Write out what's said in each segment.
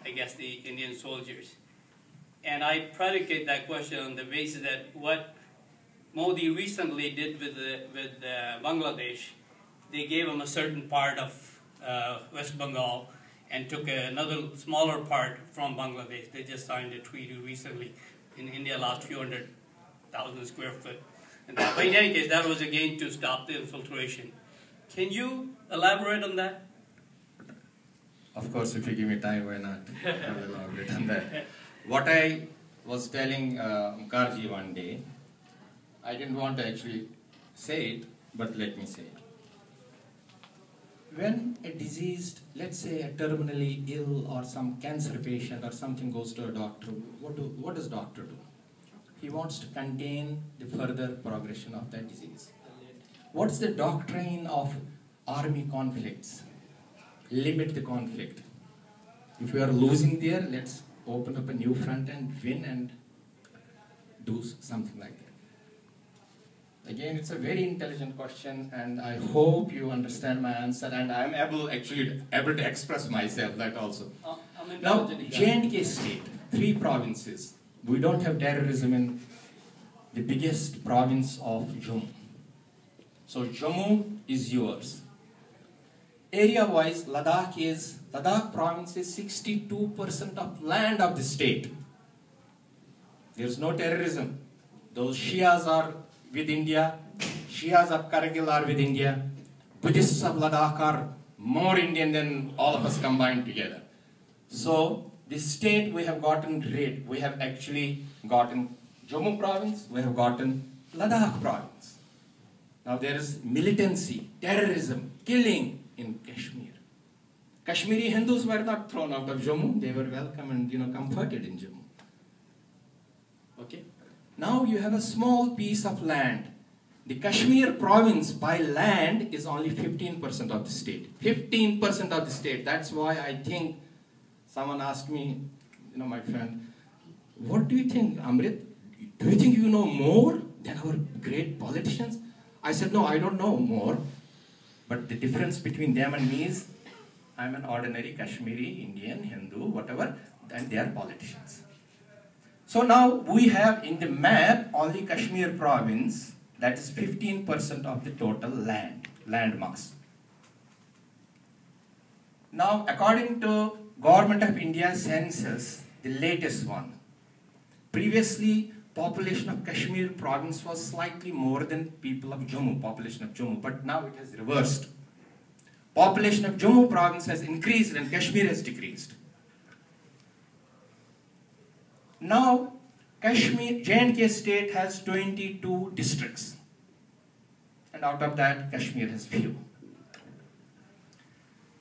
I guess, the Indian soldiers. And I predicate that question on the basis that what Modi recently did with Bangladesh, they gave them a certain part of West Bengal and took another smaller part from Bangladesh. They just signed a treaty recently. In India lost few 100,000 square foot. And that, but in any case, that was again to stop the infiltration. Can you elaborate on that? Of course, if you give me time, why not? I will elaborate on that. What I was telling Mukherjee one day, I didn't want to actually say it, but let me say it. When a diseased, let's say a terminally ill or some cancer patient or something goes to a doctor, what does doctor do? He wants to contain the further progression of that disease. What's the doctrine of army conflicts? Limit the conflict. If we are losing there, let's open up a new front and win and do something like that. Again, it's a very intelligent question, and I hope you understand my answer, and I'm able to express myself that also. Now, J&K state, 3 provinces. We don't have terrorism in the biggest province of Jammu. So Jammu is yours. Area-wise, Ladakh province is 62% of land of the state. There's no terrorism. Those Shias are with India, Shias of Kargil are with India, Buddhists of Ladakh are more Indian than all of us combined together. So, this state we have gotten rid. We have actually gotten Jammu province, we have gotten Ladakh province. Now there is militancy, terrorism, killing in Kashmir. Kashmiri Hindus were not thrown out of Jammu, they were welcome and comforted in Jammu. Okay? Now you have a small piece of land. The Kashmir province by land is only 15% of the state. 15% of the state. That's why I think someone asked me, my friend, what do you think, Amrit? Do you think you know more than our great politicians? I said, no, I don't know more. But the difference between them and me is, I'm an ordinary Kashmiri, Indian, Hindu, whatever, and they are politicians. So now we have in the map only Kashmir province, that is 15% of the total land mass. Now according to Government of India census, the latest one, previously population of Kashmir province was slightly more than people of Jammu, population of Jammu, but now it has reversed. Population of Jammu province has increased and Kashmir has decreased. Now, Kashmir, J&K state has 22 districts, and out of that, Kashmir has few.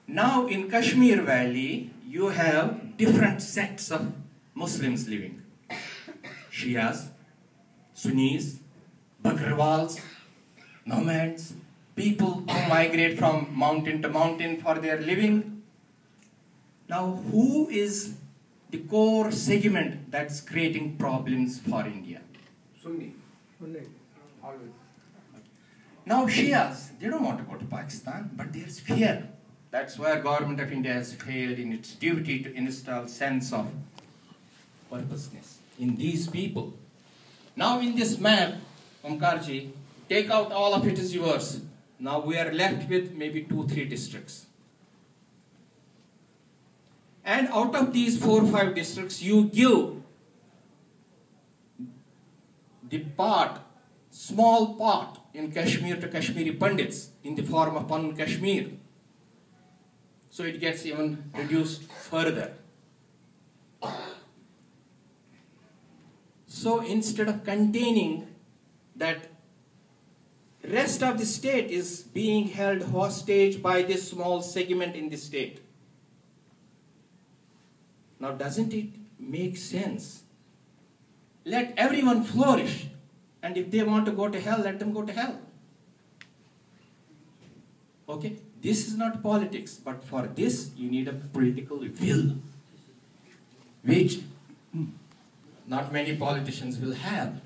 Now, in Kashmir Valley, you have different sects of Muslims living. Shias, Sunnis, Bagrawals, nomads, people who migrate from mountain to mountain for their living. Now, who is the core segment that's creating problems for India? Sunni. Always. Now Shias, they don't want to go to Pakistan, but there's fear. That's where Government of India has failed in its duty to install sense of purposeness in these people. Now in this map, Mukherjee, take out all of it is yours. Now we are left with maybe 2-3 districts. And out of these 4 or 5 districts, you give the part, small part in Kashmir to Kashmiri Pandits in the form of Pan Kashmir. So it gets even reduced further. So instead of containing that, rest of the state is being held hostage by this small segment in the state. Now doesn't it make sense? Let everyone flourish, and if they want to go to hell, let them go to hell. Okay? This is not politics, but for this you need a political will, which not many politicians will have.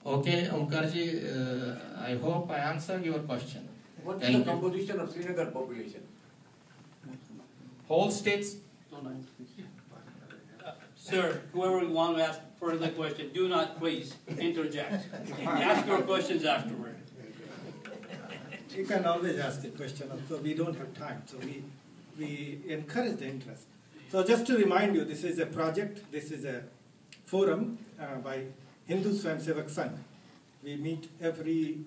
Okay, Mukherjee, I hope I answered your question. What is the composition of Srinagar population? Whole states, Sir, whoever wants to ask further question, do not please interject. Ask your questions afterward. You can always ask the question. So we don't have time, so we encourage the interest. So just to remind you, this is a project. This is a forum by Hindu Swayamsevak Sangh. We meet every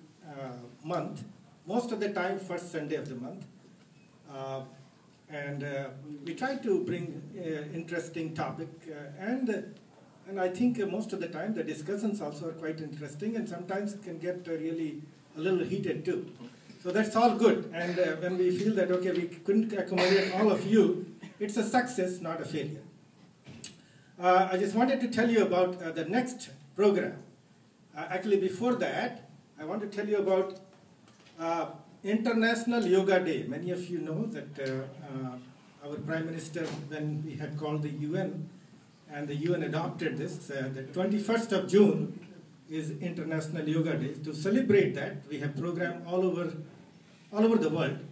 month, most of the time first Sunday of the month. And we try to bring interesting topic, and I think most of the time the discussions also are quite interesting, and sometimes it can get really a little heated too. So that's all good, and when we feel that, okay, we couldn't accommodate all of you, it's a success, not a failure. I just wanted to tell you about the next program. Actually, before that, I want to tell you about International Yoga Day. Many of you know that our Prime Minister, when we had called the UN, and the UN adopted this, the 21st of June is International Yoga Day. To celebrate that, we have programs all over the world.